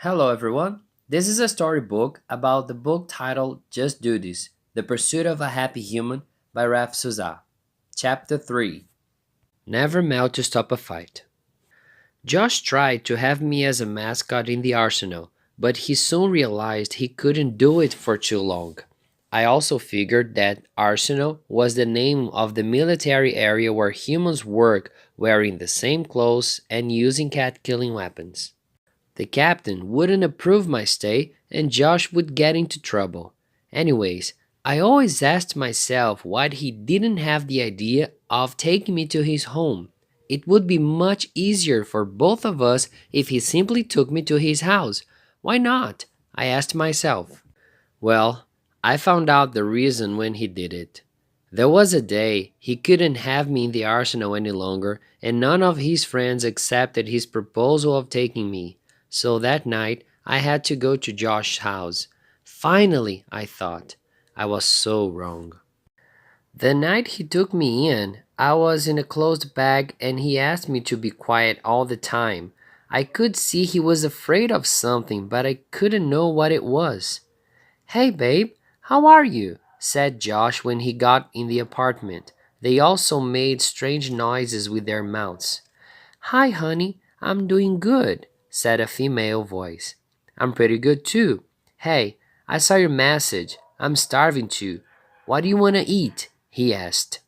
Hello everyone. This is a storybook about the book titled Just DUDIS, The Pursuit of a Happy Human by Raff Suzah. Chapter 3. Never melt to stop a fight. Josh tried to have me as a mascot in the arsenal, but he soon realized he couldn't do it for too long. I also figured that arsenal was the name of the military area where humans work wearing the same clothes and using cat-killing weapons. The captain wouldn't approve my stay and Josh would get into trouble. Anyways, I always asked myself why he didn't have the idea of taking me to his home. It would be much easier for both of us if he simply took me to his house. Why not? I asked myself. Well, I found out the reason when he did it. There was a day he couldn't have me in the arsenal any longer and none of his friends accepted his proposal of taking me. So that night, I had to go to Josh's house. Finally, I thought. I was so wrong. The night he took me in, I was in a closed bag and he asked me to be quiet all the time. I could see he was afraid of something, but I couldn't know what it was. "Hey babe, how are you?" said Josh when he got in the apartment. They also made strange noises with their mouths. "Hi honey, I'm doing good," said a female voice. "I'm pretty good too. Hey, I saw your message. I'm starving too. What do you want to eat?" he asked.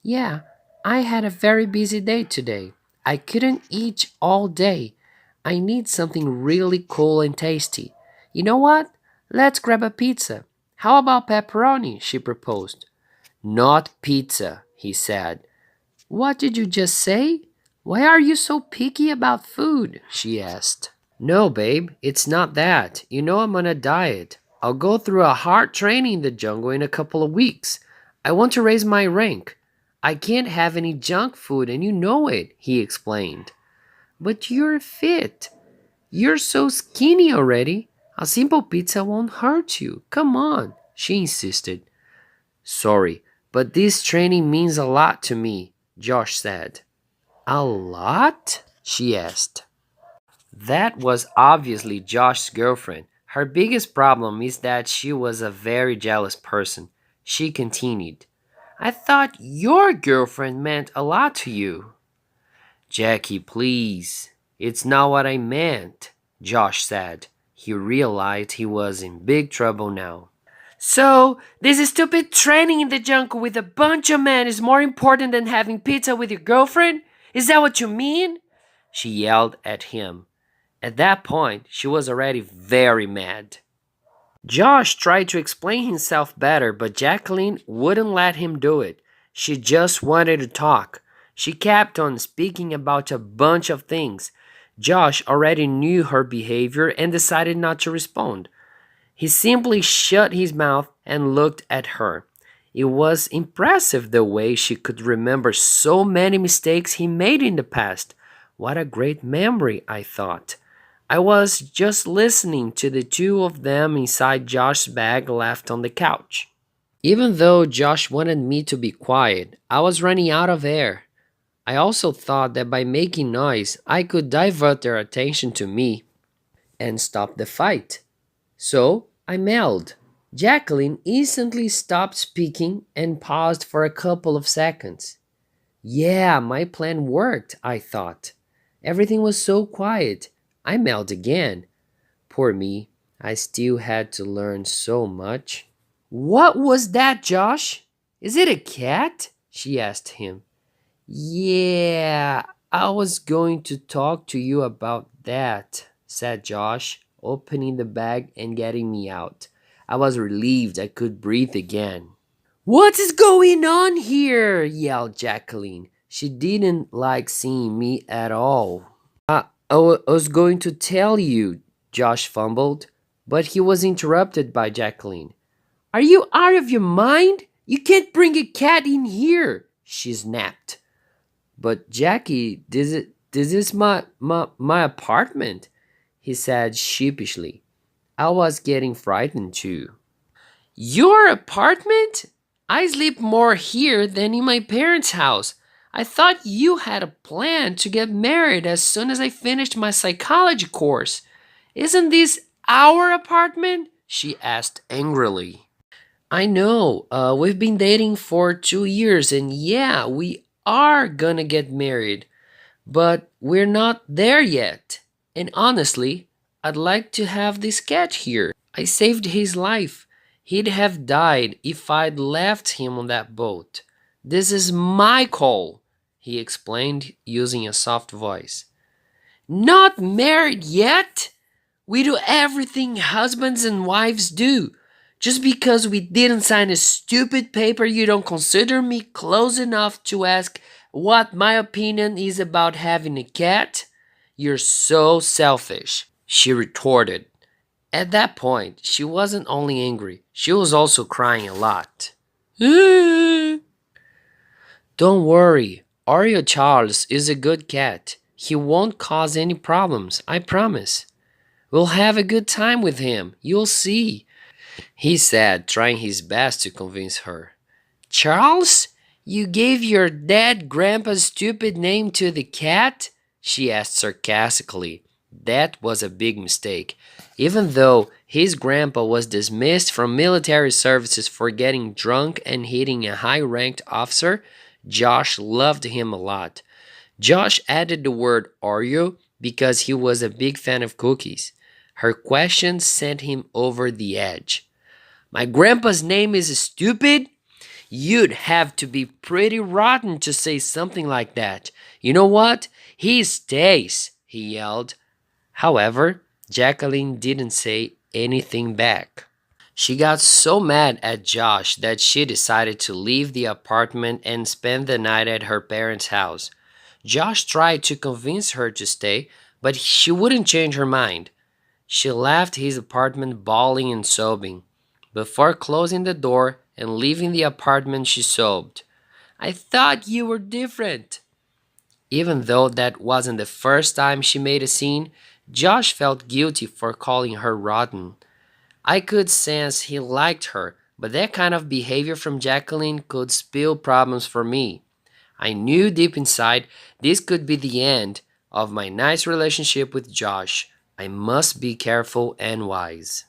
"Yeah, I had a very busy day today. I couldn't eat all day. I need something really cool and tasty. You know what? Let's grab a pizza. How about pepperoni?" she proposed. "Not pizza," he said. "What did you just say? Why are you so picky about food?" she asked. "No, babe, it's not that. You know I'm on a diet. I'll go through a hard training in the jungle in a couple of weeks. I want to raise my rank. I can't have any junk food and you know it," he explained. "But you're fit. You're so skinny already. A simple pizza won't hurt you. Come on," she insisted. "Sorry, but this training means a lot to me," Josh said. "A lot?" she asked. That was obviously Josh's girlfriend. Her biggest problem is that she was a very jealous person. She continued, "I thought your girlfriend meant a lot to you." "Jackie, please. It's not what I meant," Josh said. He realized he was in big trouble now. "So, this stupid training in the jungle with a bunch of men is more important than having pizza with your girlfriend? Is that what you mean?" she yelled at him. At that point, she was already very mad. Josh tried to explain himself better, but Jacqueline wouldn't let him do it. She just wanted to talk. She kept on speaking about a bunch of things. Josh already knew her behavior and decided not to respond. He simply shut his mouth and looked at her. It was impressive the way she could remember so many mistakes he made in the past. What a great memory, I thought. I was just listening to the two of them inside Josh's bag left on the couch. Even though Josh wanted me to be quiet, I was running out of air. I also thought that by making noise, I could divert their attention to me and stop the fight. So I yelled. Jacqueline instantly stopped speaking and paused for a couple of seconds. Yeah, my plan worked, I thought. Everything was so quiet. I yelled again. Poor me, I still had to learn so much. "What was that, Josh? Is it a cat?" she asked him. "Yeah, I was going to talk to you about that," said Josh, opening the bag and getting me out. I was relieved I could breathe again. "What is going on here?" yelled Jacqueline. She didn't like seeing me at all. I was going to tell you, Josh fumbled, but he was interrupted by Jacqueline. "Are you out of your mind? You can't bring a cat in here," she snapped. "But Jackie, this is my apartment," he said sheepishly. I was getting frightened too. "Your apartment? I sleep more here than in my parents' house. I thought you had a plan to get married as soon as I finished my psychology course. Isn't this our apartment? She asked angrily. I know, we've been dating for 2 years, and yeah, we are gonna get married, but we're not there yet. And honestly, I'd like to have this cat here. I saved his life. He'd have died if I'd left him on that boat. This is my call, he explained using a soft voice. Not married yet? We do everything husbands and wives do. Just because we didn't sign a stupid paper, you don't consider me close enough to ask what my opinion is about having a cat? You're so selfish, she retorted. At that point, she wasn't only angry, she was also crying a lot. Don't worry, Oreo Charles is a good cat. He won't cause any problems, I promise. We'll have a good time with him, you'll see, he said, trying his best to convince her. Charles, you gave your dead grandpa's stupid name to the cat? She asked sarcastically. That was a big mistake. Even though his grandpa was dismissed from military services for getting drunk and hitting a high-ranked officer, Josh loved him a lot. Josh added the word Oreo because he was a big fan of cookies. Her question sent him over the edge. My grandpa's name is stupid? You'd have to be pretty rotten to say something like that. You know what? He stays, he yelled. However, Jacqueline didn't say anything back. She got so mad at Josh that she decided to leave the apartment and spend the night at her parents' house. Josh tried to convince her to stay, but she wouldn't change her mind. She left his apartment bawling and sobbing. Before closing the door and leaving the apartment, she sobbed, I thought you were different. Even though that wasn't the first time she made a scene, Josh felt guilty for calling her rotten. I could sense he liked her, but that kind of behavior from Jacqueline could spell problems for me. I knew deep inside this could be the end of my nice relationship with Josh. I must be careful and wise.